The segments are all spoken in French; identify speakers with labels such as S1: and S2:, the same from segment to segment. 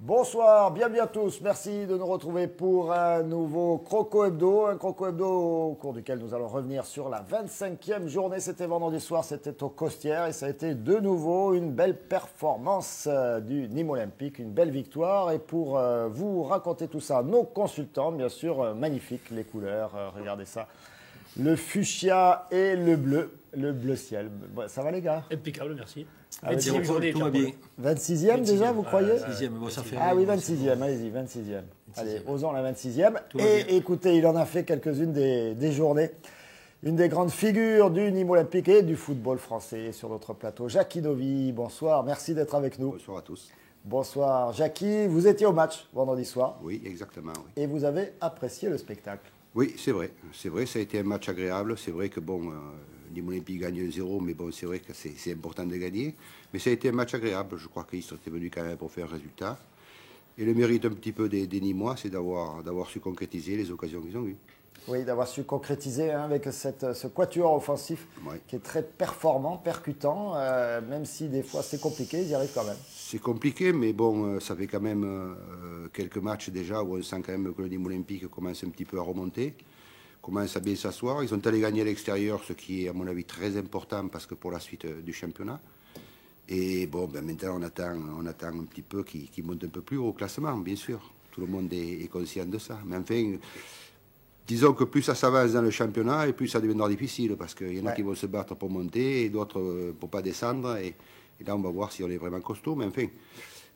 S1: Bonsoir, bienvenue à tous. Merci de nous retrouver pour un nouveau Croco Hebdo. Un Croco Hebdo au cours duquel nous allons revenir sur la 25e journée. C'était vendredi soir, c'était au Costières et ça a été de nouveau une belle performance du Nîmes Olympique, une belle victoire. Et pour vous raconter tout ça, nos consultants, bien sûr, magnifiques les couleurs, regardez ça. Le fuchsia et le bleu ciel. Bon, ça va les gars?
S2: Impeccable, merci.
S3: 26e journée, tout va bien.
S1: 26e déjà, vous croyez?
S3: 6e, bon, ça fait.
S1: Ah oui, 26e, allez-y, 26e. Allez, osons la 26e. Et écoutez, il en a fait quelques-unes des journées. Une des grandes figures du Nîmes Olympique et du football français sur notre plateau. Jackie Dovi, bonsoir, merci d'être avec nous.
S4: Bonsoir à tous.
S1: Bonsoir Jackie, vous étiez au match vendredi soir.
S4: Oui, exactement. Oui.
S1: Et vous avez apprécié le spectacle.
S4: Oui, c'est vrai. C'est vrai, ça a été un match agréable. C'est vrai que bon, Nîmes Olympique gagne 0, mais bon, c'est vrai que c'est important de gagner. Mais ça a été un match agréable. Je crois qu'ils sont venus quand même pour faire un résultat. Et le mérite un petit peu des Nîmois, c'est d'avoir su concrétiser les occasions qu'ils ont eues.
S1: Oui, d'avoir su concrétiser avec ce quatuor offensif qui est très performant, percutant, même si des fois c'est compliqué, ils y arrivent quand même.
S4: C'est compliqué, mais bon, ça fait quand même quelques matchs déjà où on sent quand même que le Nîmes Olympique commence un petit peu à remonter, commence à bien s'asseoir. Ils ont allé gagner à l'extérieur, ce qui est à mon avis très important parce que pour la suite du championnat. Et bon, ben maintenant on attend un petit peu qu'ils montent un peu plus haut au classement, bien sûr. Tout le monde est conscient de ça. Mais enfin, disons que plus ça s'avance dans le championnat et plus ça deviendra difficile parce qu'il y en a qui vont se battre pour monter et d'autres pour pas descendre. Et là, on va voir si on est vraiment costaud. Mais enfin,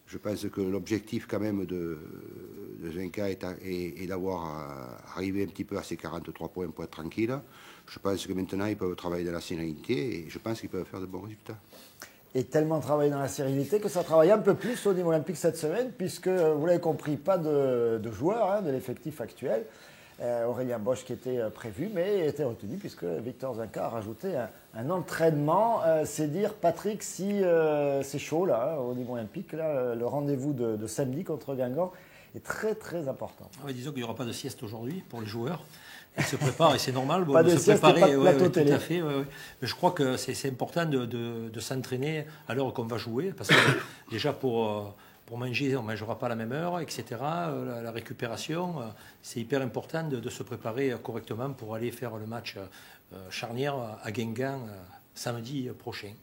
S4: je pense que l'objectif quand même de Zenka est d'avoir arrivé un petit peu à ces 43 points pour être tranquille. Je pense que maintenant, ils peuvent travailler dans la sérénité et je pense qu'ils peuvent faire de bons résultats.
S1: Et tellement travailler dans la sérénité que ça travaille un peu plus au Nîmes Olympique cette semaine, puisque, vous l'avez compris, pas de joueurs de l'effectif actuel. Aurélien Bosch qui était prévu, mais était retenu puisque Victor Zenka a rajouté un entraînement. C'est dire, Patrick, si c'est chaud là, au Nîmes Olympique, là, le rendez-vous de samedi contre Guingamp est très très important.
S3: Ah, disons qu'il n'y aura pas de sieste aujourd'hui pour les joueurs. Ils se préparent et c'est normal
S1: pas de
S3: se
S1: sieste
S3: préparer.
S1: Pas de plateau télé.
S3: Tout à fait. Mais je crois que c'est important de s'entraîner à l'heure qu'on va jouer, parce que déjà pour manger, on ne mangera pas à la même heure, etc. La récupération, c'est hyper important de se préparer correctement pour aller faire le match charnière à Guingamp samedi prochain.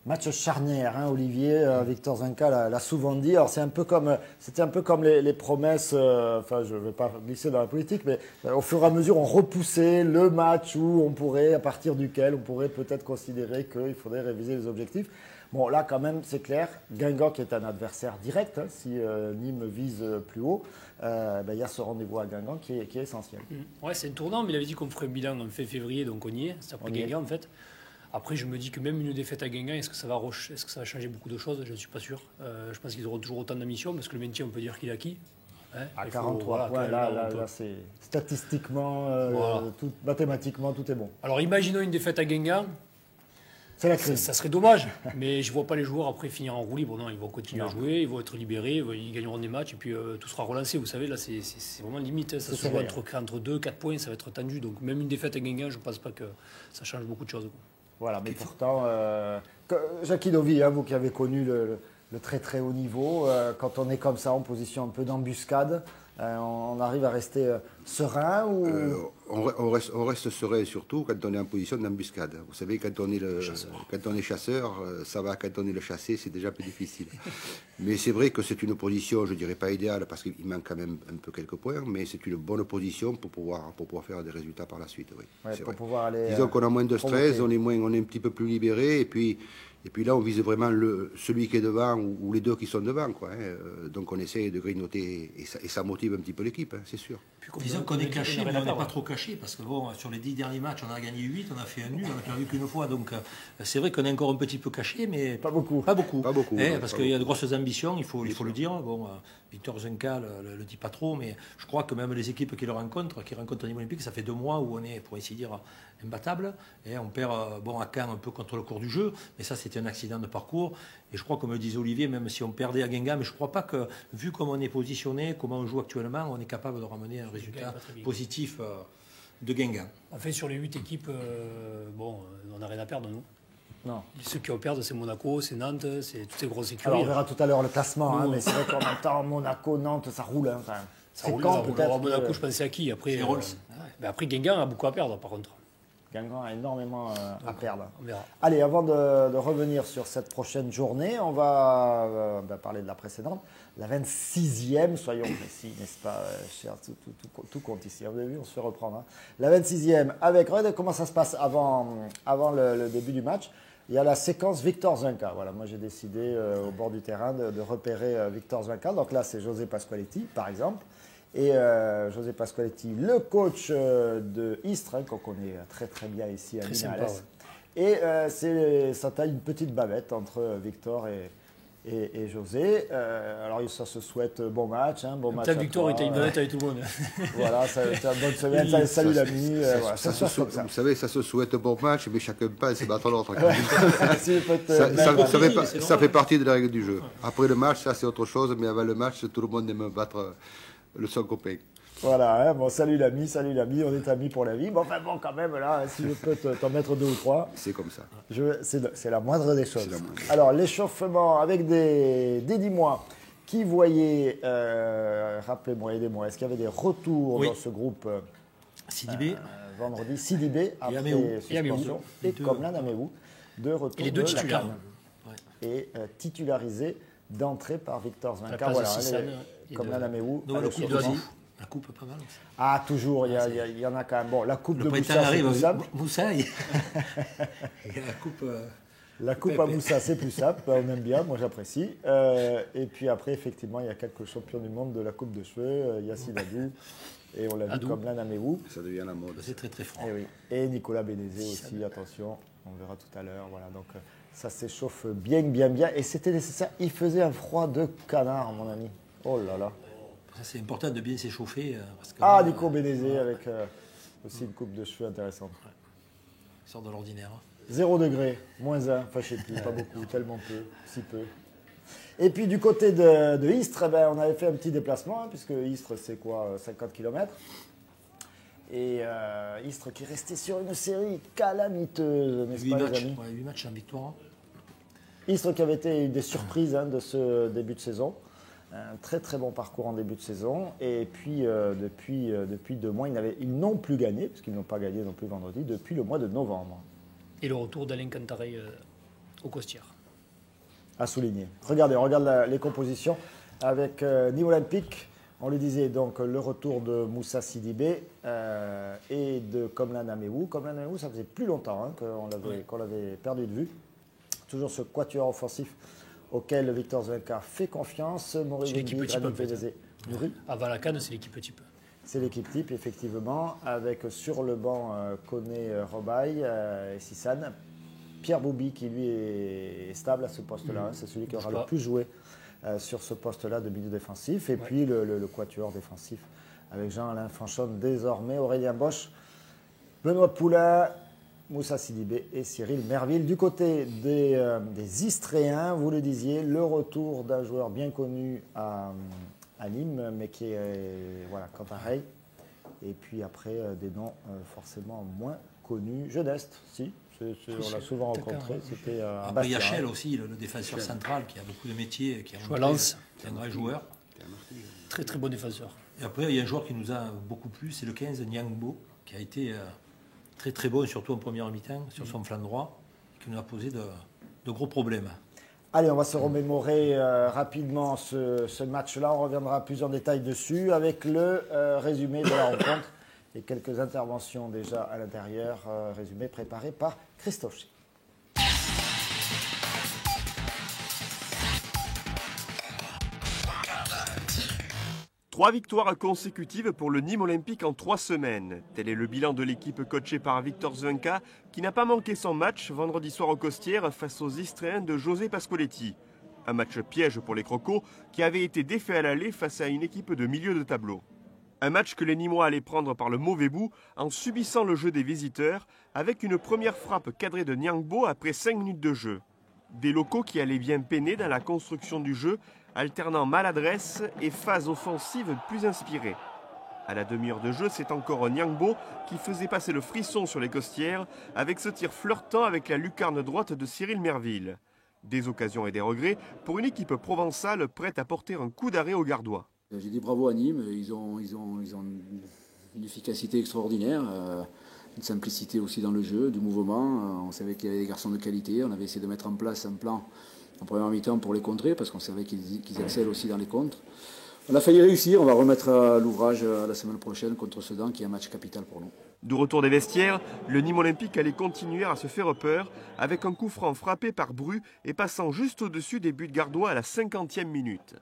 S1: Match charnière, Olivier, Victor Zenka l'a souvent dit. Alors c'était un peu comme les promesses, enfin je ne vais pas glisser dans la politique, mais au fur et à mesure on repoussait le match où on pourrait, à partir duquel on pourrait peut-être considérer qu'il faudrait réviser les objectifs. Bon là quand même c'est clair, Guingamp qui est un adversaire direct, si Nîmes vise plus haut, il y a ce rendez-vous à Guingamp qui est essentiel.
S2: Ouais, c'est un tournant, mais il avait dit qu'on ferait un bilan en fin février, donc on y est, c'est après Guingamp en fait. Après, je me dis que même une défaite à Guingamp, est-ce que ça va changer beaucoup de choses? Je ne suis pas sûr. Je pense qu'ils auront toujours autant d'ambition, parce que le maintien, on peut dire qu'il est acquis.
S1: À 43 points, là c'est statistiquement, mathématiquement, tout est bon.
S2: Alors, imaginons une défaite à Guingamp.
S1: C'est la crise.
S2: Ça serait dommage, mais je ne vois pas les joueurs après finir en roue libre. Non, ils vont continuer à jouer, ils vont être libérés, ils gagneront des matchs, et puis tout sera relancé. Vous savez, là, c'est vraiment limite. Ça se voit entre 2 et 4 points, ça va être tendu. Donc, même une défaite à Guingamp, je ne pense pas que ça change beaucoup de choses.
S1: Voilà, mais pourtant, Jackie Dovi, vous qui avez connu le très très haut niveau, quand on est comme ça en position un peu d'embuscade, on arrive à rester serein ou...
S4: on reste serein surtout quand on est en position d'embuscade. Vous savez, quand on est chasseur, ça va. Quand on est le chassé, c'est déjà plus difficile. Mais c'est vrai que c'est une position, je ne dirais pas idéale, parce qu'il manque quand même un peu quelques points, mais c'est une bonne position pour pouvoir faire des résultats par la suite. Oui,
S1: pour vrai. Pouvoir aller,
S4: disons qu'on a moins de stress, on est un petit peu plus libéré, et puis là, on vise vraiment celui qui est devant ou les deux qui sont devant. Donc on essaie de grignoter et ça motive un petit peu l'équipe, c'est sûr.
S3: Disons qu'on est caché, mais on n'est pas trop caché, parce que bon, sur les 10 derniers matchs, on a gagné 8, on a fait un nul, on n'a perdu qu'une fois. Donc c'est vrai qu'on est encore un petit peu caché, mais
S1: pas beaucoup.
S3: Parce qu'il y a de grosses ambitions, il faut le dire. Bon, Victor Zenka le dit pas trop, mais je crois que même les équipes qui rencontrent Nîmes Olympique, ça fait 2 mois où on est, pour ainsi dire, imbattable. Et on perd à Caen un peu contre le cours du jeu, mais ça c'était un accident de parcours. Et je crois, comme le disait Olivier, même si on perdait à Guingamp, mais je ne crois pas que, vu comment on est positionné, comment on joue actuellement, on est capable de ramener un résultat positif de Guingamp.
S2: En fait, sur les 8 équipes, on n'a rien à perdre, nous.
S1: Non.
S2: Ceux qui en perdent, c'est Monaco, c'est Nantes, c'est toutes ces grosses écuries.
S1: Alors, on verra tout à l'heure le classement, mais c'est vrai qu'on entend Monaco, Nantes, ça roule. Quand même.
S2: Ça roule, quand peut-être Monaco, je pensais à qui après, après Guingamp a beaucoup à perdre, par contre.
S1: Guingamp a énormément à perdre.
S2: On verra.
S1: Allez, avant de revenir sur cette prochaine journée, on va parler de la précédente. La 26e, soyons précis, n'est-ce pas, cher, tout compte ici. Vous avez vu, on se fait reprendre. Hein. La 26e, avec, regardez comment ça se passe avant le début du match. Il y a la séquence Victor Zunca. Voilà, moi j'ai décidé au bord du terrain de repérer Victor Zunca. Donc là, c'est José Pasqualetti, par exemple. Et José Pasqualetti, le coach de Istres, hein, qu'on connaît très très bien ici à Linares. Ouais. Et ça taille une petite bavette entre Victor et José. Alors ça se souhaite bon match. Hein, bon match
S2: Victor était une bavette avec tout le monde.
S1: Voilà, ça une bonne semaine. Salut l'ami.
S4: Vous savez, ça se souhaite un bon match, mais chacun pense et battre l'autre. Ça fait partie de la règle du jeu. Après le match, ça c'est autre chose, mais avant le match, tout le monde aime battre son copain.
S1: Voilà, hein, bon, salut l'ami, on est amis pour la vie. Bon, enfin bon, quand même, là, si je peux t'en mettre 2 ou 3.
S4: C'est comme ça.
S1: C'est la moindre des choses. Alors, l'échauffement avec des 10 mois qui voyaient, rappelez-moi, aidez-moi, est-ce qu'il y avait des retours dans ce groupe
S3: Sidibé
S1: vendredi, Sidibé, après suspension, et Komlan Améou, de retour
S2: et les deux
S1: de
S2: titulaires.
S1: la CAN. Et titularisé d'entrée par Victor Zunca. Voilà, Komlan Améou.
S3: La coupe pas mal aussi.
S1: Ah, toujours, il y en a quand même. Bon, la coupe de Moussa, c'est plus simple.
S3: Moussa, il y a la coupe...
S1: La coupe à Moussa, c'est plus simple. On aime bien, moi j'apprécie. Et puis après, effectivement, il y a quelques champions du monde de la coupe de cheveux. Yacine Adou, et on l'a vu comme l'un Améou.
S4: Ça devient la mode.
S3: C'est très très franc.
S1: Et, oui. Et Nicolas Bénézé aussi, attention, on verra tout à l'heure. Voilà, donc ça s'échauffe bien. Et c'était nécessaire. Il faisait un froid de canard, mon ami. Oh là là.
S3: C'est important de bien s'échauffer. Parce que
S1: Nico Bénézé avec aussi une coupe de cheveux intéressante.
S3: Ouais. Il sort de l'ordinaire.
S1: 0 degré, -1, enfin je sais plus, pas beaucoup, tellement peu, si peu. Et puis du côté de Istres, on avait fait un petit déplacement, hein, puisque Istres c'est quoi, 50 km. Et Istres qui restait sur une série calamiteuse, n'est-ce pas les amis ?
S3: 8 matchs en victoire.
S1: Istres qui avait été une des surprises de ce début de saison. Un très très bon parcours en début de saison. Et puis depuis 2 mois, ils n'ont plus gagné, parce qu'ils n'ont pas gagné non plus vendredi, depuis le mois de novembre.
S2: Et le retour d'Alain Cantaré au Costières.
S1: À souligner. Regarde les compositions. Avec Nîmes Olympique, on le disait, donc le retour de Moussa Sidibé et de Komlan Améou. Komlan Améou, ça faisait plus longtemps qu'on l'avait perdu de vue. Toujours ce quatuor offensif auquel Victor Zunca fait confiance.
S2: C'est l'équipe type.
S1: Avant
S2: la CAN, c'est l'équipe type.
S1: C'est l'équipe type, effectivement, avec sur le banc Koné Robaille et Sissane. Pierre Boubi, qui lui est stable à ce poste-là. C'est celui qui aura le plus joué sur ce poste-là de milieu défensif. Et puis le quatuor défensif avec Jean-Alain Fanchon, désormais Aurélien Bosch, Benoît Poulain, Moussa Sidibé et Cyril Merville. Du côté des Istréens, vous le disiez, le retour d'un joueur bien connu à Nîmes, mais qui est Cantaré. Et puis après, des noms forcément moins connus. Jeuneste, si, on l'a souvent rencontré. C'était
S3: après, il y a Chel aussi, le défenseur central, qui a beaucoup de métiers, qui est un vrai joueur.
S2: Très très bon défenseur.
S3: Et après, il y a un joueur qui nous a beaucoup plu, c'est le 15, Niangbo, qui a été très très bon, surtout en première mi-temps, sur son flanc droit, qui nous a posé de gros problèmes.
S1: Allez, on va se remémorer rapidement ce match-là. On reviendra plus en détail dessus avec le résumé de la rencontre et quelques interventions déjà à l'intérieur. Résumé préparé par Christophe.
S5: 3 victoires consécutives pour le Nîmes Olympique en 3 semaines. Tel est le bilan de l'équipe coachée par Victor Zunca, qui n'a pas manqué son match vendredi soir au Costières face aux Istréens de José Pasqualetti. Un match piège pour les Crocos, qui avait été défait à l'aller face à une équipe de milieu de tableau. Un match que les Nîmois allaient prendre par le mauvais bout en subissant le jeu des visiteurs, avec une première frappe cadrée de Niangbo après 5 minutes de jeu. Des locaux qui allaient bien peiner dans la construction du jeu, alternant maladresse et phase offensive plus inspirée. À la demi-heure de jeu, c'est encore Niangbo qui faisait passer le frisson sur les Costières avec ce tir flirtant avec la lucarne droite de Cyril Merville. Des occasions et des regrets pour une équipe provençale prête à porter un coup d'arrêt aux Gardois.
S6: J'ai dit bravo à Nîmes, ils ont une efficacité extraordinaire, une simplicité aussi dans le jeu, du mouvement. On savait qu'il y avait des garçons de qualité, on avait essayé de mettre en place un plan en première mi-temps pour les contrer parce qu'on savait qu'ils excellent aussi dans les contres. On a failli réussir, on va remettre l'ouvrage la semaine prochaine contre Sedan qui est un match capital pour nous.
S5: Du retour des vestiaires, le Nîmes Olympique allait continuer à se faire peur avec un coup franc frappé par Bru et passant juste au-dessus des buts gardois à la 50e minute.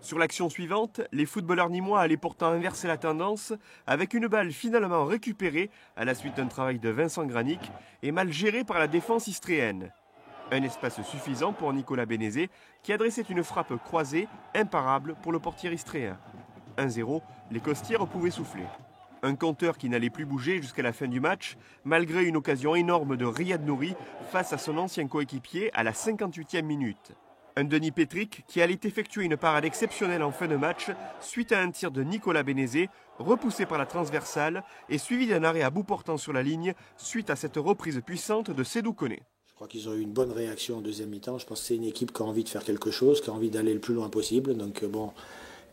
S5: Sur l'action suivante, les footballeurs nîmois allaient pourtant inverser la tendance avec une balle finalement récupérée à la suite d'un travail de Vincent Granic et mal gérée par la défense istréenne. Un espace suffisant pour Nicolas Bénézé qui adressait une frappe croisée imparable pour le portier istréen. 1-0, les Costières pouvaient souffler. Un compteur qui n'allait plus bouger jusqu'à la fin du match, malgré une occasion énorme de Riyad Nouri face à son ancien coéquipier à la 58e minute. Un Denis Petric qui allait effectuer une parade exceptionnelle en fin de match suite à un tir de Nicolas Bénézé, repoussé par la transversale et suivi d'un arrêt à bout portant sur la ligne suite à cette reprise puissante de Sédou Koné.
S7: Je crois qu'ils ont eu une bonne réaction en deuxième mi-temps. Je pense que c'est une équipe qui a envie de faire quelque chose, qui a envie d'aller le plus loin possible. Donc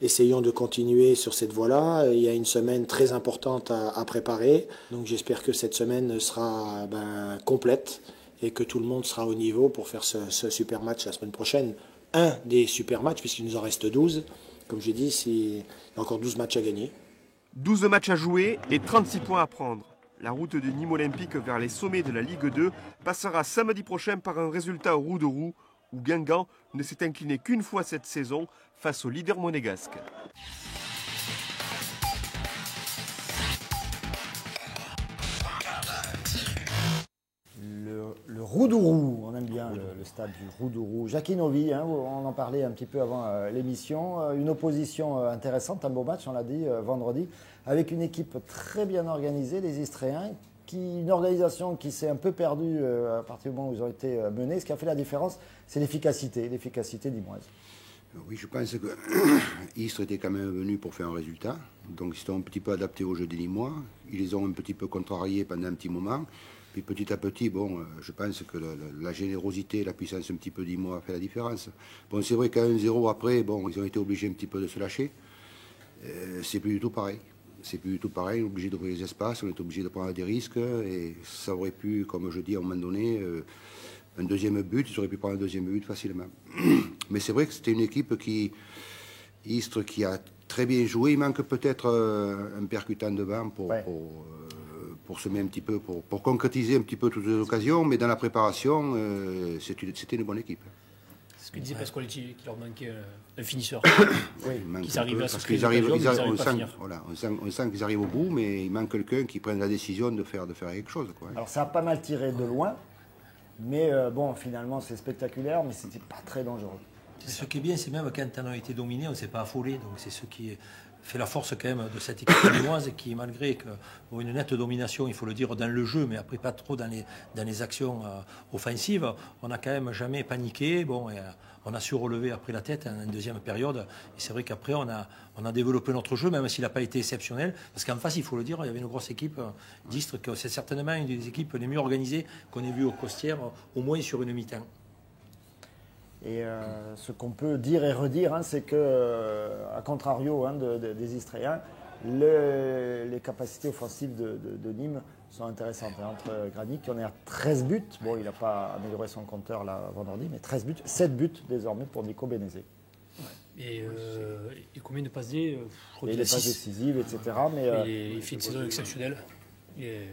S7: essayons de continuer sur cette voie-là. Il y a une semaine très importante à préparer. Donc j'espère que cette semaine sera complète et que tout le monde sera au niveau pour faire ce super match la semaine prochaine. Un des super matchs, puisqu'il nous en reste 12. Comme j'ai dit, il y a encore 12 matchs à gagner.
S5: 12 matchs à jouer et 36 points à prendre. La route du Nîmes Olympique vers les sommets de la Ligue 2 passera samedi prochain par un résultat au roue de roue où Guingamp ne s'est incliné qu'une fois cette saison face au leader monégasque.
S1: Le Roudourou, on aime bien le stade du Roudourou. Jackie Novi, on en parlait un petit peu avant l'émission. Une opposition intéressante, un beau match, on l'a dit vendredi, avec une équipe très bien organisée, les Istréens, une organisation qui s'est un peu perdue à partir du moment où ils ont été menés. Ce qui a fait la différence, c'est l'efficacité nîmoise.
S4: Oui, je pense que Istres était quand même venu pour faire un résultat. Donc ils sont un petit peu adaptés au jeu des Nîmois. Ils les ont un petit peu contrariés pendant un petit moment. Puis petit à petit, je pense que la générosité, la puissance un petit peu d'Imo a fait la différence. Bon, c'est vrai qu'à 1-0 après, ils ont été obligés un petit peu de se lâcher. C'est plus du tout pareil. C'est plus du tout pareil, on est obligé d'ouvrir les espaces, on est obligé de prendre des risques. Et ça aurait pu, comme je dis, à un moment donné, un deuxième but, ils auraient pu prendre un deuxième but facilement. Mais c'est vrai que c'était une équipe Istres qui a très bien joué. Il manque peut-être un percutant devant pour semer un petit peu, pour concrétiser un petit peu toutes les occasions, mais dans la préparation, c'était une bonne équipe.
S2: C'est ce que disait Pasqualetti, qu'il leur manquait un finisseur.
S1: Oui,
S2: qu'ils arrivaient à se créer
S4: on sent qu'ils arrivent au bout, mais il manque quelqu'un qui prenne la décision de faire quelque chose. Quoi.
S1: Alors ça a pas mal tiré de loin, mais finalement c'est spectaculaire, mais c'était pas très dangereux.
S3: Ce qui est bien, c'est même quand on a été dominé, on ne s'est pas affolé, donc c'est ce qui fait la force quand même de cette équipe nîmoise qui, malgré une nette domination, il faut le dire, dans le jeu, mais après pas trop dans les actions offensives, on n'a quand même jamais paniqué. On a su relever après la tête en deuxième période. Et c'est vrai qu'après, on a développé notre jeu, même s'il n'a pas été exceptionnel. Parce qu'en face, il faut le dire, il y avait une grosse équipe d'Istres, c'est certainement une des équipes les mieux organisées qu'on ait vues aux Costières, au moins sur une mi-temps.
S1: Et ce qu'on peut dire et redire, c'est que, à contrario des Istréens, les capacités offensives de Nîmes sont intéressantes. Entre Granic, on est à 13 buts. Bon, il n'a pas amélioré son compteur là vendredi, mais 13 buts, 7 buts désormais pour Nico Bénézé.
S2: Et combien de passes D je crois
S1: et les passes décisives, etc. Mais
S2: il fait une saison exceptionnelle. Le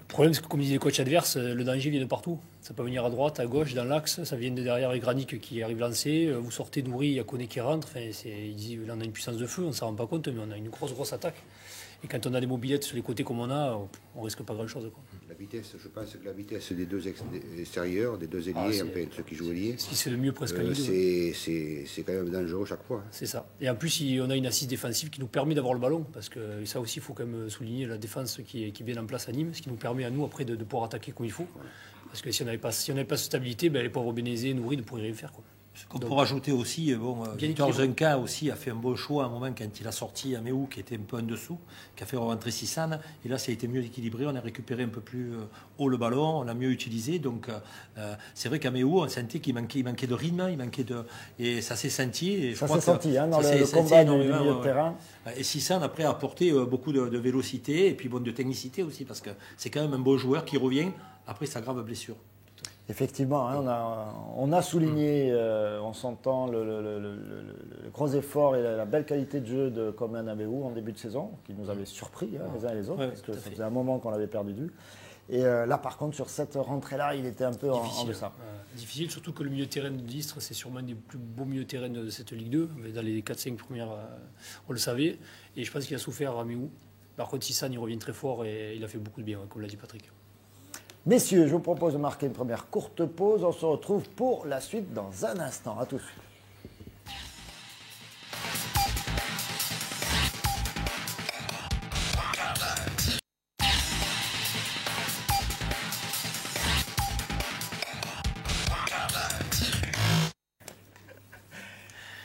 S2: problème, c'est que, comme disait les coachs adverses, le danger vient de partout. Ça peut venir à droite, à gauche, dans l'axe. Ça vient de derrière les Granic qui arrive lancé. Vous sortez Nouri, il y a Koné qui rentre. Enfin, il dit là, on a une puissance de feu, on ne s'en rend pas compte, mais on a une grosse attaque. Et quand on a des mobilettes sur les côtés comme on a, on risque pas grand-chose.
S4: La vitesse, je pense que la vitesse des deux extérieurs, des deux ailiers, ceux qui jouent ailier,
S2: c'est le mieux presque à
S4: c'est quand même dangereux chaque fois.
S2: C'est ça. Et en plus, on a une assise défensive qui nous permet d'avoir le ballon, parce que ça aussi, il faut quand même souligner la défense qui est bien en place à Nîmes, ce qui nous permet à nous après de pouvoir attaquer comme il faut. Parce que si on n'avait pas cette stabilité, les pauvres Bénézé, Nouri ne pourraient rien faire.
S3: Ce qu'on peut rajouter aussi, Victor Zunka aussi a fait un bon choix à un moment quand il a sorti Améou qui était un peu en dessous, qui a fait rentrer Sissane. Et là, ça a été mieux équilibré. On a récupéré un peu plus haut le ballon, on l'a mieux utilisé. Donc, c'est vrai qu'Améou, on sentait qu'il manquait de rythme, et ça s'est senti. Et
S1: ça s'est senti dans le combat du milieu de terrain.
S3: Et Sissane, après, a apporté beaucoup de vélocité et puis de technicité aussi, parce que c'est quand même un beau joueur qui revient après sa grave blessure.
S1: Effectivement, on a souligné, on s'entend, le gros effort et la belle qualité de jeu de Coman Améou en début de saison, qui nous avait surpris les uns et les autres, parce que ça faisait un moment qu'on l'avait perdu de vue. Et là, par contre, sur cette rentrée-là, il était un peu en deçà.
S2: Difficile, surtout que le milieu de terrain de l'Istre, c'est sûrement un des plus beaux milieux de terrain de cette Ligue 2. Dans les 4-5 premières, on le savait. Et je pense qu'il a souffert à Améou. Par contre, Sissane, il revient très fort et il a fait beaucoup de bien, comme l'a dit Patrick.
S1: Messieurs, je vous propose de marquer une première courte pause. On se retrouve pour la suite dans un instant. À tout de suite.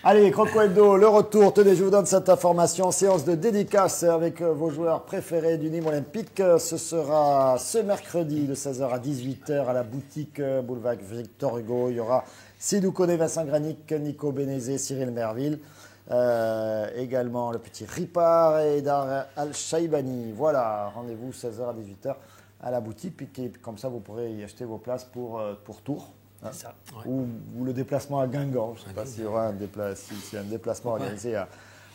S1: Allez, Croco Hebdo, le retour. Tenez, je vous donne cette information. Séance de dédicace avec vos joueurs préférés du Nîmes Olympique. Ce sera ce mercredi de 16h à 18h à la boutique boulevard Victor Hugo. Il y aura Sidou Koné, Vincent Granic, Nico Bénézé, Cyril Merville. Également le petit Ripard et Dar Al-Shaibani. Voilà, rendez-vous 16h à 18h à la boutique. Puis comme ça, vous pourrez y acheter vos places pour Tours.
S2: Ça, ouais.
S1: Ou le déplacement à Guingamp. Je ne sais pas s'il y aura un déplacement organisé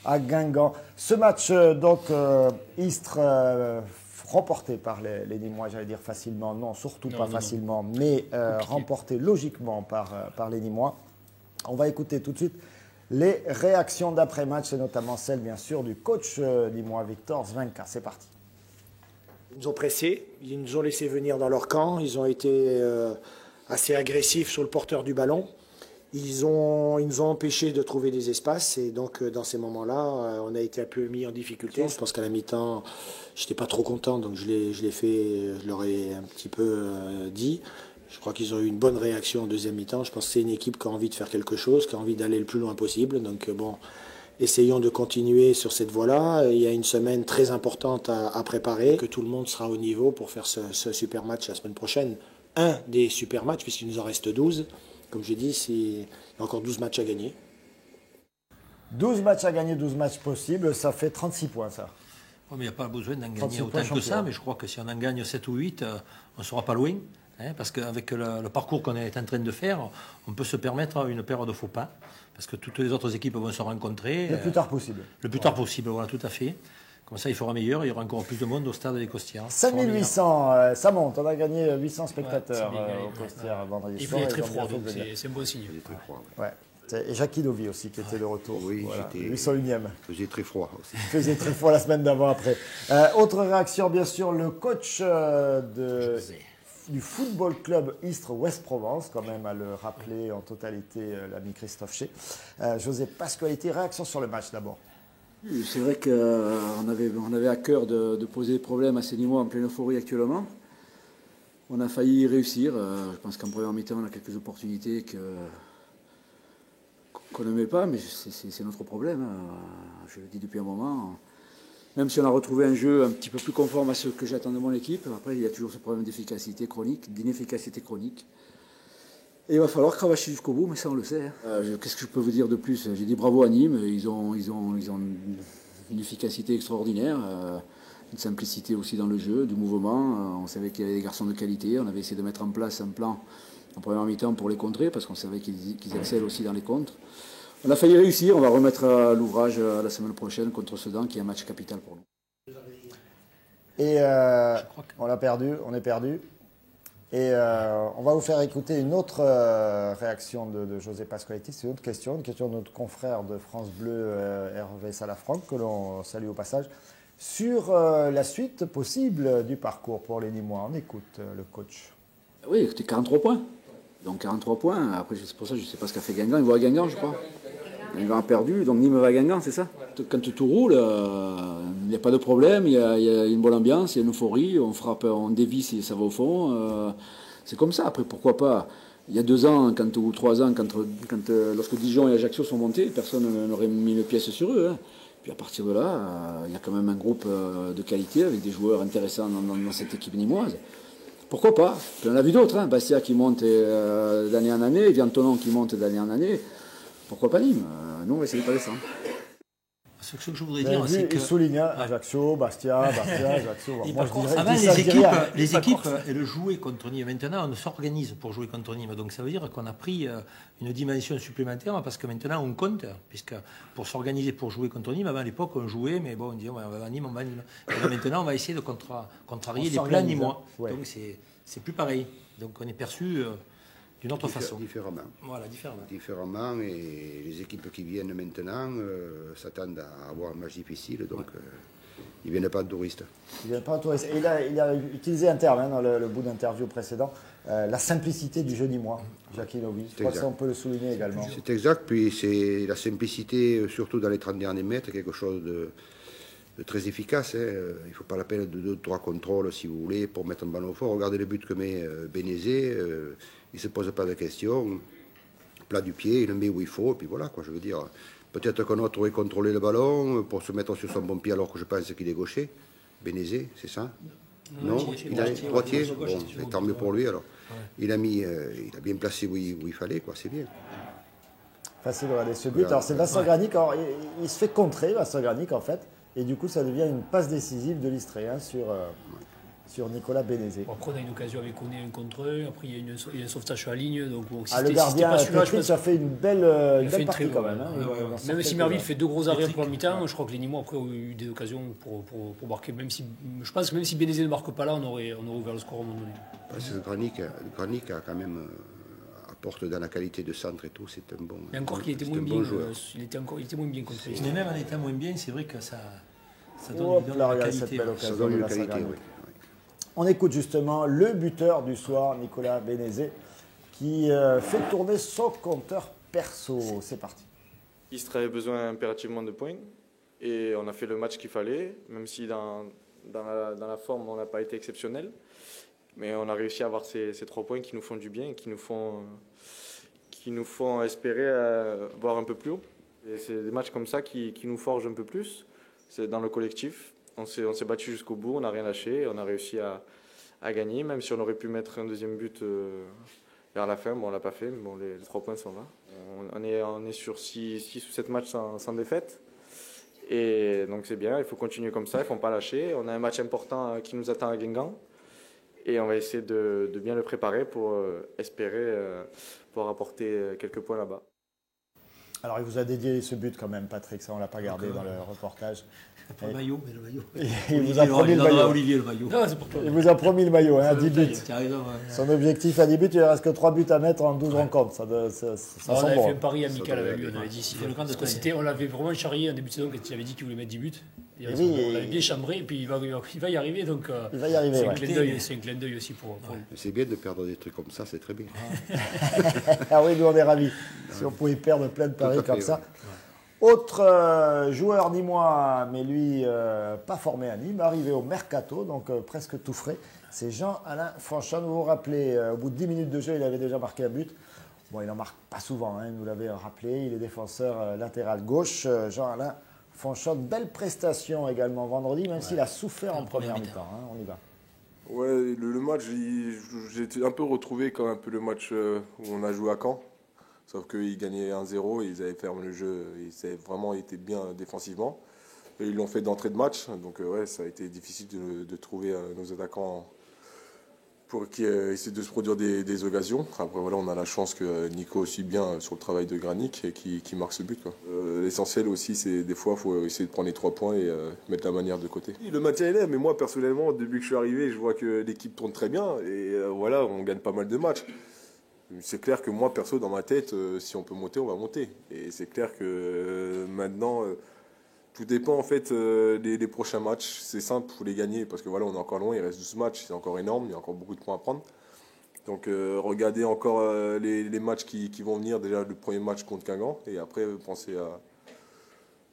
S1: à Guingamp. Ce match, Istres, remporté par les Nîmois, j'allais dire facilement. Non, surtout pas facilement, mais remporté logiquement par les Nîmois. On va écouter tout de suite les réactions d'après-match, et notamment celle, bien sûr, du coach nîmois, Victor Zwenka. C'est parti.
S7: Ils nous ont pressés, ils nous ont laissé venir dans leur camp, ils ont été assez agressifs sur le porteur du ballon. Ils nous ont empêchés de trouver des espaces et donc dans ces moments-là, on a été un peu mis en difficulté. Je pense qu'à la mi-temps, je n'étais pas trop content, donc je leur ai un petit peu dit. Je crois qu'ils ont eu une bonne réaction en deuxième mi-temps. Je pense que c'est une équipe qui a envie de faire quelque chose, qui a envie d'aller le plus loin possible. Donc essayons de continuer sur cette voie-là. Il y a une semaine très importante à préparer, que tout le monde sera au niveau pour faire ce super match la semaine prochaine. Un des super matchs, puisqu'il nous en reste 12. Comme je dis, il y a encore 12 matchs à gagner.
S1: 12 matchs à gagner, 12 matchs possibles, ça fait 36 points, ça.
S3: Oui, mais il n'y a pas besoin d'en gagner autant que ça, mais je crois que si on en gagne 7 ou 8, on ne sera pas loin. Parce qu'avec le parcours qu'on est en train de faire, on peut se permettre une paire de faux pas. Parce que toutes les autres équipes vont se rencontrer.
S1: Le plus tard possible.
S3: Le plus tard possible, voilà, tout à fait. Comme ça, il fera meilleur. Il y aura encore plus de monde au stade des Costières.
S1: 5800, ça monte. On a gagné 800 spectateurs au Costières vendredi soir.
S2: Il fait très froid, donc c'est un bon signe.
S1: Ouais. Et Jackie Dovi aussi qui était de retour.
S4: Oui,
S1: voilà,
S4: j'étais.
S1: 801e.
S4: Il faisait très froid aussi.
S1: Il faisait très froid la semaine d'avant après. Autre réaction, bien sûr, le coach du football club Istres-Ouest-Provence, quand même à le rappeler en totalité l'ami Christophe Chez. José Pasqualetti, réaction sur le match d'abord.
S6: C'est vrai qu'on avait à cœur de poser des problèmes à ces Nîmois en pleine euphorie actuellement. On a failli réussir. Je pense qu'en première mi-temps, on a quelques opportunités qu'on ne met pas, mais c'est notre problème. Je le dis depuis un moment. Même si on a retrouvé un jeu un petit peu plus conforme à ce que j'attends de mon équipe, après il y a toujours ce problème d'inefficacité chronique. Et il va falloir cravacher jusqu'au bout, mais ça on le sait. Qu'est-ce que je peux vous dire de plus? J'ai dit bravo à Nîmes, ils ont une efficacité extraordinaire, une simplicité aussi dans le jeu, du mouvement. On savait qu'il y avait des garçons de qualité, on avait essayé de mettre en place un plan en première mi-temps pour les contrer, parce qu'on savait qu'ils excellent aussi dans les contres. On a failli réussir, on va remettre l'ouvrage la semaine prochaine contre Sedan, qui est un match capital pour nous.
S1: Et on l'a perdu, on est perdu. Et on va vous faire écouter une autre réaction de José Pasqualetti. C'est une question de notre confrère de France Bleu, Hervé Salafranc, que l'on salue au passage, sur la suite possible du parcours pour les Nîmois. On écoute le coach.
S6: Oui, c'était 43 points. Donc 43 points. Après, c'est pour ça que je ne sais pas ce qu'a fait Guingamp. Il va à Guingamp, je crois. Guingamp a perdu, donc Nîmes va à Guingamp, c'est ça? Quand tout roule, il n'y a pas de problème, il y a une bonne ambiance, il y a une euphorie, on frappe, on dévie si ça va au fond. C'est comme ça. Après, pourquoi pas? Il y a 2 ans, ou 3 ans, lorsque Dijon et Ajaccio sont montés, personne n'aurait mis une pièce sur eux. Hein. Puis à partir de là, il y a quand même un groupe de qualité avec des joueurs intéressants dans cette équipe nîmoise. Pourquoi pas? Puis on a vu d'autres, hein. Bastia qui monte d'année en année, Viantonon qui monte d'année en année. Pourquoi pas Nîmes? Nous, on va essayer de pas descendre.
S3: Ce que je voudrais dire, c'est que...
S1: Il souligne Ajaccio, Bastia, Ajaccio. Moi,
S3: Avant, les équipes, elles jouaient contre Nîmes. Maintenant, on s'organise pour jouer contre Nîmes. Donc, ça veut dire qu'on a pris une dimension supplémentaire parce que maintenant, on compte. Puisque pour s'organiser pour jouer contre Nîmes, avant, à l'époque, on jouait, mais bon, on disait, on va à Nîmes, on va à Nîmes. Et là, maintenant, on va essayer de contrarier les plans nîmois. Ouais. Donc, c'est plus pareil. Donc, on est perçu... d'une autre façon.
S4: Différemment.
S3: Voilà, différemment.
S4: Différemment, et les équipes qui viennent maintenant s'attendent à avoir un match difficile, donc ils ne viennent pas de touristes.
S1: Ils viennent pas de touristes. Et il a utilisé un terme dans le bout d'interview précédent, la simplicité du jeu nîmois, Jakinovic. Je crois que ça, on peut le souligner également.
S4: C'est exact, puis c'est la simplicité, surtout dans les 30 derniers mètres, quelque chose de très efficace. Hein. Il ne faut pas la peine de 2-3 contrôles, si vous voulez, pour mettre un ballon fort. Regardez le but que met Bénézé. Il ne se pose pas de questions, plat du pied, il le met où il faut, et puis voilà, quoi, je veux dire. Peut-être qu'un autre aurait contrôlé le ballon pour se mettre sur son bon pied alors que je pense qu'il est gaucher. Bénézé, c'est ça? Non, il a droitier. Bon, c'est tant mieux pour lui alors. Ouais. Il a bien placé où il fallait, quoi, c'est bien.
S1: Facile de regarder ce but. Alors c'est Vincent Granic, il se fait contrer, Vincent Granic en fait, et du coup ça devient une passe décisive de l'Istréen sur Nicolas Bénézé.
S2: Bon, après, on a une occasion avec Koné un contre un. Après, il y a un sauvetage sur la ligne. Donc, bon,
S1: le gardien, ça fait une belle partie quand même.
S2: Même si Merville fait 2 gros arrêts pour la mi-temps, je crois que les Nîmois après ont eu des occasions pour marquer. Je pense que même si Bénézé ne marque pas là, on aurait ouvert le score à un moment donné.
S4: Parce que Granic a quand même apporte dans la qualité de centre et tout, c'est un bon joueur.
S2: Et encore qu'il était moins bien, il était moins bien contre
S3: mais même en étant moins bien, c'est vrai que ça donne de la qualité.
S1: Cette belle occasion de la qualité, oui. On écoute justement le buteur du soir, Nicolas Bénézé, qui fait tourner son compteur perso. C'est parti.
S8: Istres avait besoin impérativement de points et on a fait le match qu'il fallait, même si dans la forme on n'a pas été exceptionnel. Mais on a réussi à avoir ces 3 points qui nous font du bien et qui nous font espérer voir un peu plus haut. Et c'est des matchs comme ça qui nous forgent un peu plus. C'est dans le collectif. On s'est battu jusqu'au bout, on n'a rien lâché, on a réussi à gagner, même si on aurait pu mettre un deuxième but vers la fin. Bon, on ne l'a pas fait, mais bon, les 3 points sont là. On est sur 6 ou 7 matchs sans défaite. Et donc c'est bien, il faut continuer comme ça, il ne faut pas lâcher. On a un match important qui nous attend à Guingamp. Et on va essayer de bien le préparer pour espérer pouvoir apporter quelques points là-bas.
S1: Alors il vous a dédié ce but quand même, Patrick, ça on ne l'a pas gardé dans le reportage.
S3: Pas le maillot, mais le maillot.
S1: Il vous a promis le maillot.
S3: Olivier, le maillot.
S1: Non, il vous a promis le maillot, 10 buts. Son objectif à 10 buts, il ne reste que 3 buts à mettre en 12 rencontres. Ça
S2: on avait fait un pari amical avec lui, on avait dit on l'avait vraiment charrié en début de saison quand il avait dit qu'il voulait mettre 10 buts. On l'avait bien chambré et puis il va y arriver. Donc,
S1: il va y arriver.
S2: C'est un clin d'œil aussi pour
S4: c'est bien de perdre des trucs comme ça, c'est très bien.
S1: Ah oui, nous on est ravis. Si on pouvait perdre plein de paris comme ça. Autre joueur nîmois, mais lui pas formé à Nîmes, arrivé au Mercato, donc presque tout frais, c'est Jean-Alain Fanchon. Vous vous rappelez, au bout de 10 minutes de jeu, il avait déjà marqué un but. Bon, il n'en marque pas souvent, il nous l'avait rappelé, il est défenseur latéral gauche. Jean-Alain Fanchon, belle prestation également vendredi, même s'il a souffert en première mi-temps. On y va.
S9: Ouais, le match, j'ai été un peu retrouvé comme un peu le match où on a joué à Caen. Sauf qu'ils gagnaient 1-0 et ils avaient fermé le jeu. Ils avaient vraiment été bien défensivement. Et ils l'ont fait d'entrée de match. Donc ouais, ça a été difficile de trouver nos attaquants pour qu'ils essaient de se produire des occasions. Après voilà, on a la chance que Nico aussi bien sur le travail de Granic et qui marque ce but. L'essentiel aussi, c'est des fois, il faut essayer de prendre les 3 points et mettre la manière de côté. Le maintien est là, mais moi personnellement, depuis que je suis arrivé, je vois que l'équipe tourne très bien. Et voilà, on gagne pas mal de matchs. C'est clair que moi, perso, dans ma tête, si on peut monter, on va monter. Et c'est clair que maintenant, tout dépend en fait des prochains matchs. C'est simple, il faut les gagner parce que voilà, on est encore loin, il reste 12 matchs, c'est encore énorme, il y a encore beaucoup de points à prendre. Donc regardez encore les matchs qui vont venir, déjà le premier match contre Guingamp, et après pensez à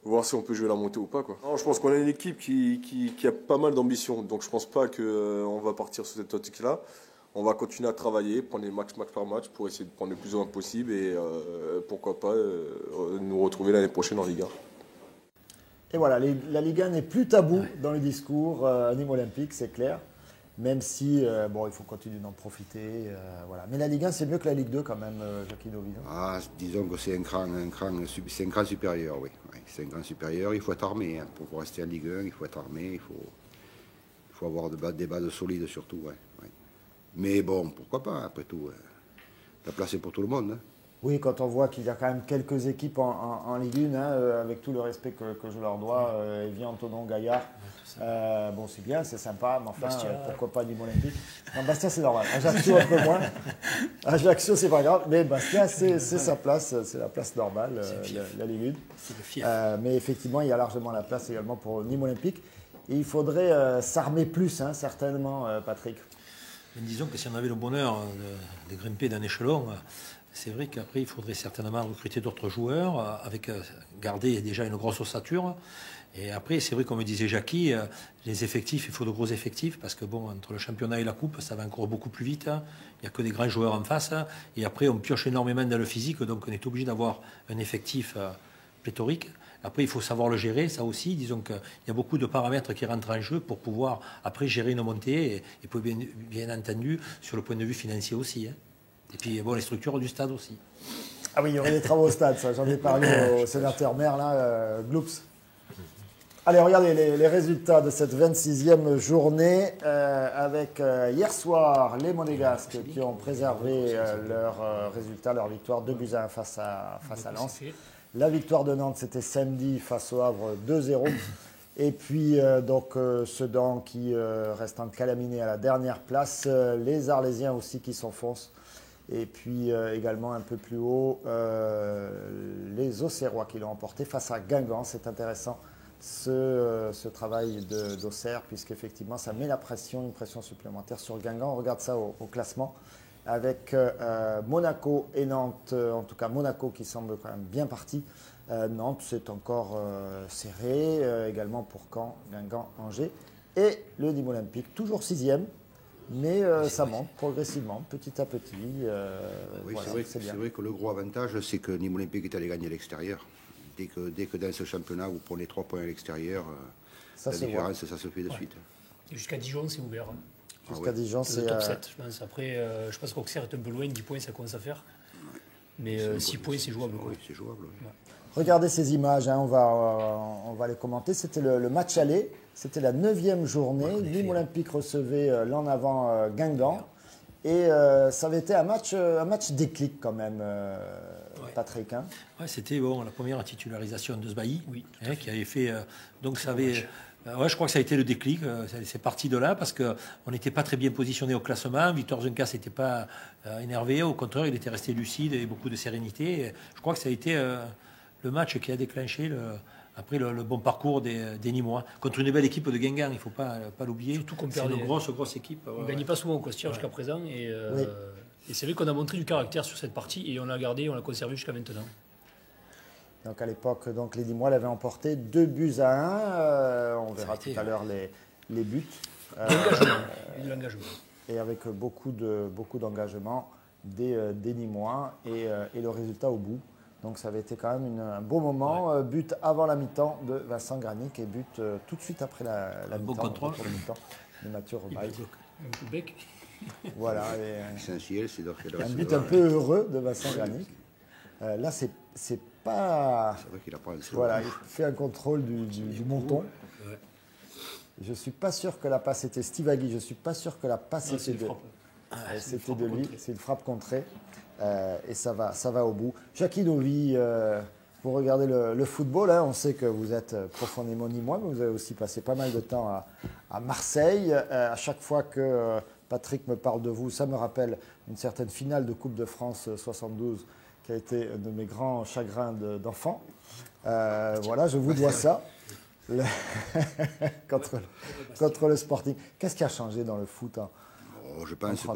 S9: voir si on peut jouer la montée ou pas. Non, je pense qu'on a une équipe qui a pas mal d'ambition, donc je pense pas qu'on va partir sur cette optique-là. on va continuer à travailler, prendre les match par match pour essayer de prendre le plus de points possible et pourquoi pas nous retrouver l'année prochaine en Ligue 1.
S1: Et voilà, la Ligue 1 n'est plus tabou dans le discours Nîmes Olympique, c'est clair. Même si, il faut continuer d'en profiter. Voilà. Mais la Ligue 1, c'est mieux que la Ligue 2 quand même, Jackie Novino.
S4: Disons que c'est un cran supérieur, oui. C'est un cran supérieur, il faut être armé. Hein. Pour rester en Ligue 1, il faut être armé, il faut avoir des bases solides surtout. Ouais. Mais bon, pourquoi pas, après tout. La place est pour tout le monde. Hein.
S1: Oui, quand on voit qu'il y a quand même quelques équipes en Ligue 1, avec tout le respect que je leur dois, Evian, Tonon, Gaillard, c'est bien, c'est sympa, mais enfin, pourquoi pas Nîmes Olympique. Non, Bastia, c'est normal. Ajaccio, un peu moins. Ajaccio, c'est pas grave, mais Bastia, c'est sa place, c'est la place normale, la Ligue 1. Mais effectivement, il y a largement la place également pour Nîmes Olympique. Et il faudrait s'armer plus, certainement, Patrick.
S3: Mais disons que si on avait le bonheur de grimper d'un échelon, c'est vrai qu'après, il faudrait certainement recruter d'autres joueurs, garder déjà une grosse ossature. Et après, c'est vrai, comme disait Jackie, les effectifs, il faut de gros effectifs, parce que entre le championnat et la coupe, ça va encore beaucoup plus vite. Il n'y a que des grands joueurs en face. Et après, on pioche énormément dans le physique, donc on est obligé d'avoir un effectif pléthorique. Après, il faut savoir le gérer, ça aussi. Disons qu'il y a beaucoup de paramètres qui rentrent en jeu pour pouvoir, après, gérer une montée, et bien entendu, sur le point de vue financier aussi. Hein. Et puis, les structures du stade aussi.
S1: Ah oui, il y aurait des travaux au stade, ça. J'en ai parlé au sénateur maire, là, Gloops. Allez, regardez les résultats de cette 26e journée avec hier soir les Monégasques qui ont préservé leurs résultats, leur victoire 2-1 face à Lens. La victoire de Nantes, c'était samedi face au Havre 2-0. Et puis, Sedan qui reste en calaminé à la dernière place. Les Arlésiens aussi qui s'enfoncent. Et puis également un peu plus haut, les Auxerrois qui l'ont emporté face à Guingamp. C'est intéressant ce travail d'Auxerre, puisqu'effectivement ça met une pression supplémentaire sur Guingamp. On regarde ça au classement avec Monaco et Nantes, en tout cas Monaco qui semble quand même bien parti. Nantes c'est encore serré, également pour Caen, Guingamp, Angers. Et le Nîmes Olympique, toujours 6e. Mais ça monte progressivement, petit à petit.
S4: C'est vrai que le gros avantage, c'est que Nîmes Olympique est allé gagner à l'extérieur. Dès que dans ce championnat, vous prenez 3 points à l'extérieur, la différence, ça se fait de suite.
S2: Et jusqu'à Dijon, c'est ouvert.
S1: Jusqu'à Dijon, c'est
S2: le top 7, je pense. Après, je pense qu'Auxerre est un peu loin, 10 points, ça commence à faire. Mais 6 points, c'est jouable.
S4: Oui, c'est jouable. Oui.
S1: Ouais. Regardez ces images, on va les commenter. C'était le match aller, c'était la 9e journée. Nîmes Olympique recevait l'en avant Guingamp. Et ça avait été un match déclic quand même, Patrick. Hein.
S3: Ouais, c'était la première titularisation de Sbailly, qui avait fait. Donc ça avait. Je crois que ça a été le déclic. C'est parti de là parce qu'on n'était pas très bien positionné au classement. Victor Zunca s'était pas énervé. Au contraire, il était resté lucide et beaucoup de sérénité. Et je crois que ça a été le match qui a déclenché après le bon parcours des Nîmois. Contre une belle équipe de Guingamp, il ne faut pas l'oublier.
S2: Surtout qu'on
S3: c'est une grosse équipe.
S2: On ne gagne pas souvent au Costière jusqu'à présent. Et c'est vrai qu'on a montré du caractère sur cette partie et on l'a gardé, on l'a conservé jusqu'à maintenant.
S1: Donc à l'époque, les Nîmois l'avaient emporté 2-1. On verra tout à l'heure les buts.
S2: L'engagement.
S1: Et avec beaucoup d'engagement des Nîmois et le résultat au bout. Donc ça avait été quand même un beau moment. But avant la mi-temps de Vincent Granic et but tout de suite après la mi-temps.
S3: Bon contrôle.
S1: De Mathieu Robaille.
S2: Un coup de bec.
S1: Voilà.
S4: Essentiel, c'est
S1: un but un peu heureux de Vincent Granic. Là, c'est pas...
S4: C'est vrai qu'il a pas un
S1: Voilà, il fait un contrôle du menton.
S3: Ouais.
S1: Je ne suis pas sûr que la passe était Steve Agui. Je ne suis pas sûr que la passe c'était de lui. C'est une frappe contrée. Et ça va au bout. Jackie Novi, vous regardez le football, on sait que vous êtes profondément nîmois, mais vous avez aussi passé pas mal de temps à Marseille. À chaque fois que Patrick me parle de vous, ça me rappelle une certaine finale de Coupe de France 72 qui a été un de mes grands chagrins d'enfant. Voilà, je vous dois ça. contre le Sporting. Qu'est-ce qui a changé dans le foot
S4: je pense que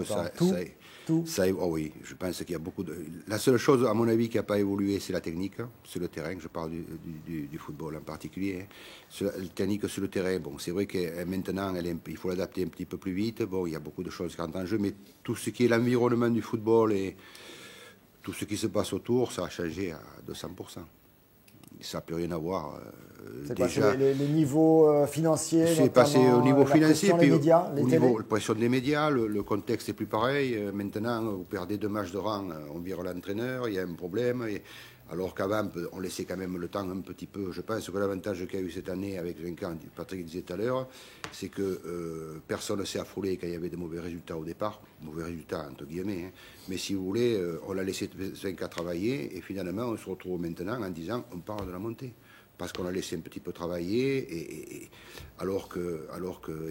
S1: oui,
S4: je pense qu'il y a beaucoup de... La seule chose, à mon avis, qui n'a pas évolué, c'est la technique sur le terrain. Je parle du football en particulier. La technique sur le terrain, bon, c'est vrai que maintenant, il faut l'adapter un petit peu plus vite. Bon, il y a beaucoup de choses qui rentrent en jeu, mais tout ce qui est l'environnement du football et tout ce qui se passe autour, ça a changé à 200%. Ça n'a plus rien à voir.
S1: C'est déjà, les niveaux financiers,
S4: c'est passé au niveau financier, puis
S1: les médias,
S4: au niveau la pression des médias, le contexte est plus pareil. Maintenant, vous perdez 2 matchs de rang, on vire l'entraîneur, il y a un problème. Alors qu'avant, on laissait quand même le temps un petit peu. Je pense que l'avantage qu'il y a eu cette année avec Zwenka, Patrick disait tout à l'heure, c'est que personne ne s'est affolé quand il y avait de mauvais résultats au départ. Mauvais résultats, entre guillemets. Hein. Mais si vous voulez, on l'a laissé Zwenka travailler et finalement, on se retrouve maintenant en disant on parle de la montée. Parce qu'on a laissé un petit peu travailler, alors que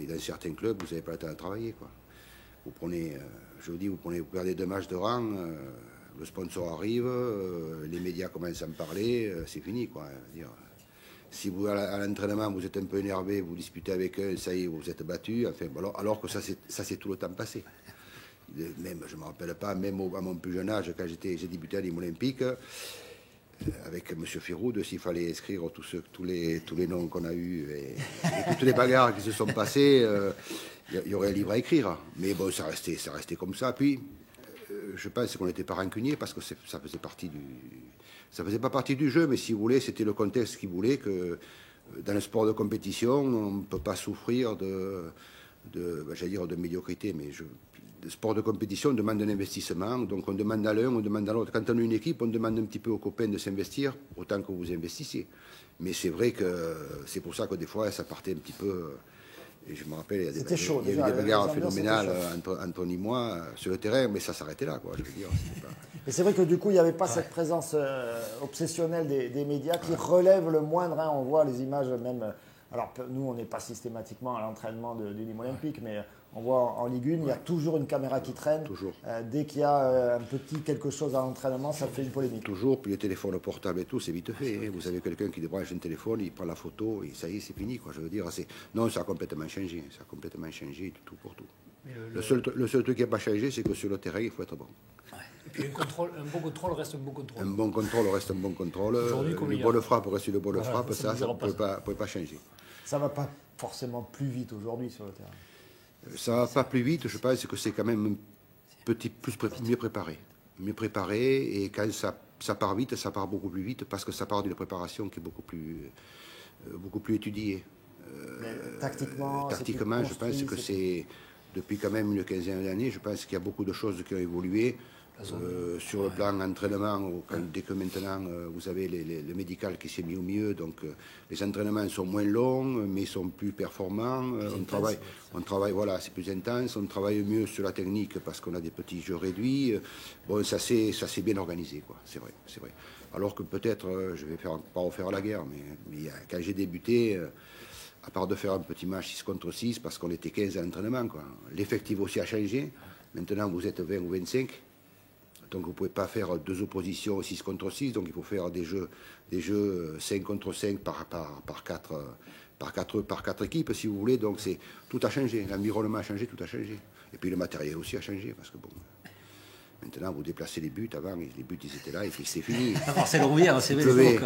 S4: dans certains clubs, vous n'avez pas le temps de travailler. Quoi. Vous prenez, je vous dis, vous perdez 2 matchs de rang, le sponsor arrive, les médias commencent à en parler, c'est fini. Quoi. Si vous, à l'entraînement, vous êtes un peu énervé, vous disputez avec eux, ça y est, vous êtes battu, enfin, alors que ça c'est tout le temps passé. Même, je ne me rappelle pas, même à mon plus jeune âge, quand j'ai débuté à l'Hymne Olympique, avec M. Firoud, s'il fallait inscrire tous les noms qu'on a eus et toutes les bagarres qui se sont passées, il y aurait un livre à écrire. Mais bon, ça restait comme ça. Puis, je pense qu'on n'était pas rancunier parce que ça faisait pas partie du jeu, mais si vous voulez, c'était le contexte qui voulait que dans le sport de compétition, on ne peut pas souffrir de médiocrité, mais le sport de compétition demande un investissement, donc on demande à l'un, on demande à l'autre. Quand on a une équipe, on demande un petit peu aux copains de s'investir, autant que vous investissiez. Mais c'est vrai que c'est pour ça que des fois, ça partait un petit peu... Et je me rappelle, il y a eu des bagarres phénoménales entre Anthony et moi sur le terrain, mais ça s'arrêtait là, quoi, je veux dire.
S1: Et c'est vrai que du coup, il n'y avait pas cette présence obsessionnelle des médias qui relèvent le moindre. Hein, on voit les images même... Alors, nous, on n'est pas systématiquement à l'entraînement du Nîmes Olympique, mais on voit en Ligue 1, il y a toujours une caméra qui traîne.
S4: Toujours.
S1: Dès qu'il y a quelque chose à l'entraînement, ça fait une polémique.
S4: Toujours, puis le téléphone portable et tout, c'est vite fait. Hein. Vous avez quelqu'un qui débranche un téléphone, il prend la photo, et ça y est, c'est fini, quoi. Je veux dire, non, ça a complètement changé. Ça a complètement changé, tout pour tout. Le seul truc qui n'a pas changé, c'est que sur le terrain, il faut être bon.
S2: Et puis un bon contrôle reste un bon contrôle.
S4: Un bon contrôle reste un bon contrôle. Une bonne frappe reste une bonne frappe. Ça ne peut pas changer.
S1: Ça ne va pas forcément plus vite aujourd'hui sur le terrain.
S4: Ça ne va pas plus vite, je pense que c'est quand même mieux préparé. Mieux préparé, et quand ça part vite, ça part beaucoup plus vite, parce que ça part d'une préparation qui est beaucoup plus étudiée. Tactiquement, je pense que c'est, depuis quand même une quinzaine d'années, je pense qu'il y a beaucoup de choses qui ont évolué. Sur le plan entraînement, dès que maintenant vous avez le médical qui s'est mis au mieux, donc les entraînements sont moins longs, mais sont plus performants. On travaille, voilà, c'est plus intense. On travaille mieux sur la technique parce qu'on a des petits jeux réduits. Bon, ça s'est bien organisé, quoi. C'est vrai. Alors que peut-être, je vais pas refaire la guerre, mais quand j'ai débuté. À part de faire un petit match 6 contre 6, parce qu'on était 15 à l'entraînement, quoi. L'effectif aussi a changé. Maintenant, vous êtes 20 ou 25. Donc vous ne pouvez pas faire 2 oppositions 6 contre 6, donc il faut faire des jeux 5 contre 5 par 4 équipes, si vous voulez. Donc tout a changé, l'environnement a changé, tout a changé. Et puis le matériel aussi a changé, parce que bon... Maintenant, vous déplacez les buts. Avant, les buts, ils étaient là et puis c'est fini.
S3: C'est l'Auvergne, c'est
S4: il pleuvait.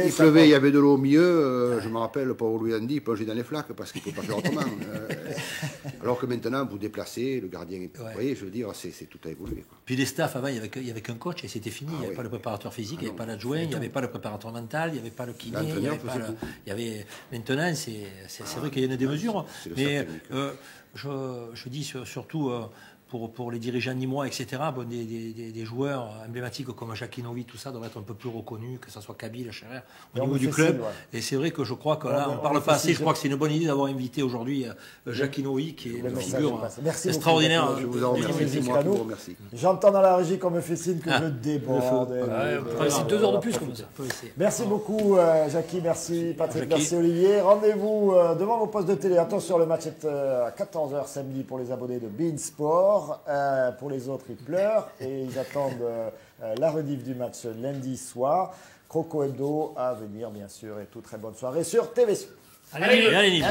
S4: Il pleuvait, il y avait de l'eau au milieu. Je me rappelle, le pauvre Louis Andy, il plongeait dans les flaques parce qu'il ne pouvait pas faire autrement. Alors que maintenant, vous déplacez, le gardien... Vous voyez, je veux dire, c'est tout a évolué. Quoi.
S3: Puis les staffs, avant, il n'y avait qu'un coach et c'était fini. Il n'y avait pas le préparateur physique, il n'y avait pas l'adjoint, il n'y avait pas le préparateur mental, il n'y avait pas le kiné. Maintenant, c'est vrai qu'il y en a des mesures. Mais je dis surtout... Pour les dirigeants nîmois, etc., bon, des joueurs emblématiques comme Jacquinovic, tout ça, doivent être un peu plus reconnus, que ce soit Kabyle, Scherer, au niveau du club. Et c'est vrai que je crois que là, on parle pas assez. Je crois que c'est une bonne idée d'avoir invité aujourd'hui Jacquinovic, qui est une figure extraordinaire.
S4: Je vous en remercie.
S1: J'entends dans la régie qu'on me fait signe que je déborde.
S2: C'est 2 heures de plus comme ça.
S1: Merci beaucoup, Jackie. Merci, Patrick. Merci, Olivier. Rendez-vous devant vos postes de télé. Attention, le match est à 14h samedi pour les abonnés de Beansport. Pour les autres, ils pleurent et ils attendent la rediff du match lundi soir. Croco Hebdo à venir, bien sûr, et toute très bonne soirée sur TVC.
S2: Allez.